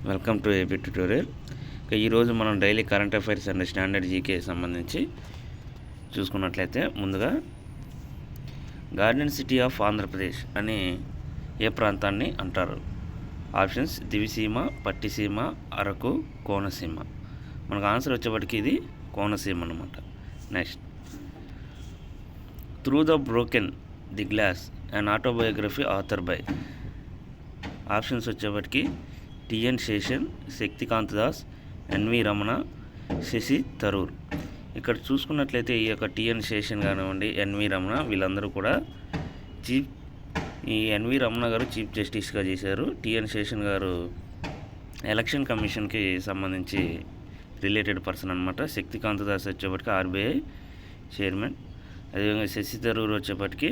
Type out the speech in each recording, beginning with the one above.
Welcome to AP tutorial. ఈరోజు మనం daily current affairs and standard GK సంబంధించి చూసుకున్నట్లయితే, ముందుగా గార్డెన్ సిటీ ఆఫ్ ఆంధ్రప్రదేశ్ అని ఏ ప్రాంతాన్ని అంటారు? ఆప్షన్స్ దివిసీమ, పట్టిసీమ, అరకు, కోనసీమ. మనకు ఆన్సర్ వచ్చేప్పటికి ఇది కోనసీమ అన్నమాట. Next, through the broken the glass and autobiography author by. Options వచ్చేప్పటికి టిఎన్ శేషన్, శక్తికాంత్ దాస్, ఎన్వి రమణ, శశి థరూర్. ఇక్కడ చూసుకున్నట్లయితే ఈ యొక్క టిఎన్ శేషన్ కానివ్వండి, ఎన్వి రమణ, వీళ్ళందరూ కూడా ఈ ఎన్వి రమణ గారు చీఫ్ జస్టిస్గా చేశారు. టిఎన్ శేషన్ గారు ఎలక్షన్ కమిషన్కి సంబంధించి రిలేటెడ్ పర్సన్ అనమాట. శక్తికాంత్ దాస్ వచ్చేప్పటికి ఆర్బీఐ చైర్మన్. అదేవిధంగా శశి థరూర్ వచ్చేప్పటికి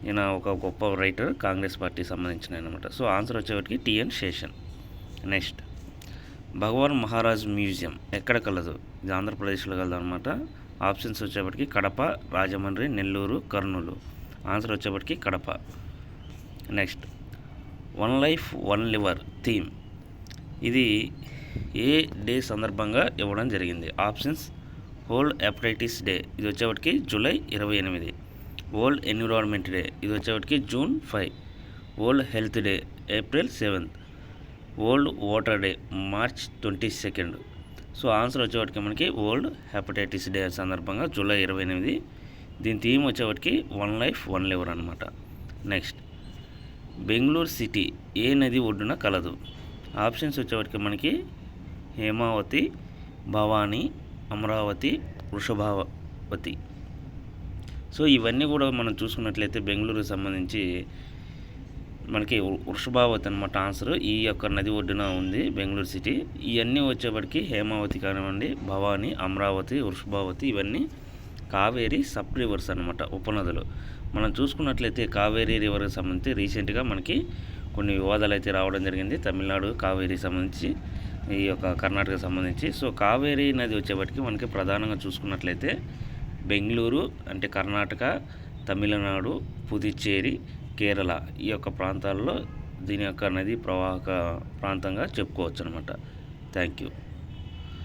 ఈయన ఒక గొప్ప రైటర్, కాంగ్రెస్ పార్టీకి సంబంధించిన అనమాట. సో ఆన్సర్ వచ్చేప్పటికి టిఎన్ శేషన్. నెక్స్ట్, భగవాన్ మహారాజ్ మ్యూజియం ఎక్కడ కలదు? ఇది ఆంధ్రప్రదేశ్లో కలదు అనమాట. ఆప్షన్స్ వచ్చేప్పటికి కడప, రాజమండ్రి, నెల్లూరు, కర్నూలు. ఆన్సర్ వచ్చేప్పటికి Kadapa. Next, one life one liver theme ఇది ఏ డే సందర్భంగా ఇవ్వడం జరిగింది? ఆప్షన్స్ వరల్డ్ హెపటైటిస్ డే, ఇది వచ్చేప్పటికి జూలై 28. వరల్డ్ ఎన్విరాన్మెంట్ డే, ఇది వచ్చేప్పటికి June 5. World health day, April 7. World water day, March 22. So answer వచ్చేవాటికి మనకి వరల్డ్ హెపటైటిస్ డే సందర్భంగా జూలై 28. దీని థీమ్ వచ్చేవాటికి వన్ లైఫ్ వన్ లివర్ అనమాట. నెక్స్ట్, బెంగళూరు సిటీ ఏ నది ఒడ్డున కలదు? ఆప్షన్స్ వచ్చేవాటికి మనకి హేమావతి, భవానీ, అమరావతి, వృషభావతి. సో ఇవన్నీ కూడా మనం చూసుకున్నట్లయితే బెంగళూరుకు సంబంధించి మనకి వృషభావతి అనమాట ఆన్సర్. ఈ యొక్క నది ఒడ్డున ఉంది బెంగళూరు సిటీ. ఇవన్నీ వచ్చేప్పటికి హేమావతి కానివ్వండి, భవానీ, అమరావతి, వృషభావతి, ఇవన్నీ కావేరీ సబ్ రివర్స్ అనమాట, ఉపనదులు. మనం చూసుకున్నట్లయితే కావేరీ రివర్కి సంబంధించి రీసెంట్గా మనకి కొన్ని వివాదాలు అయితే రావడం జరిగింది. తమిళనాడు కావేరీకి సంబంధించి, ఈ యొక్క కర్ణాటకకు సంబంధించి. సో కావేరీ నది వచ్చేప్పటికి మనకి ప్రధానంగా చూసుకున్నట్లయితే బెంగళూరు అంటే కర్ణాటక, తమిళనాడు, పుదుచ్చేరి, కేరళ ఈ యొక్క ప్రాంతాల్లో దీని యొక్క నది ప్రవాహక ప్రాంతంగా చెప్పుకోవచ్చు అనమాట. Thank you.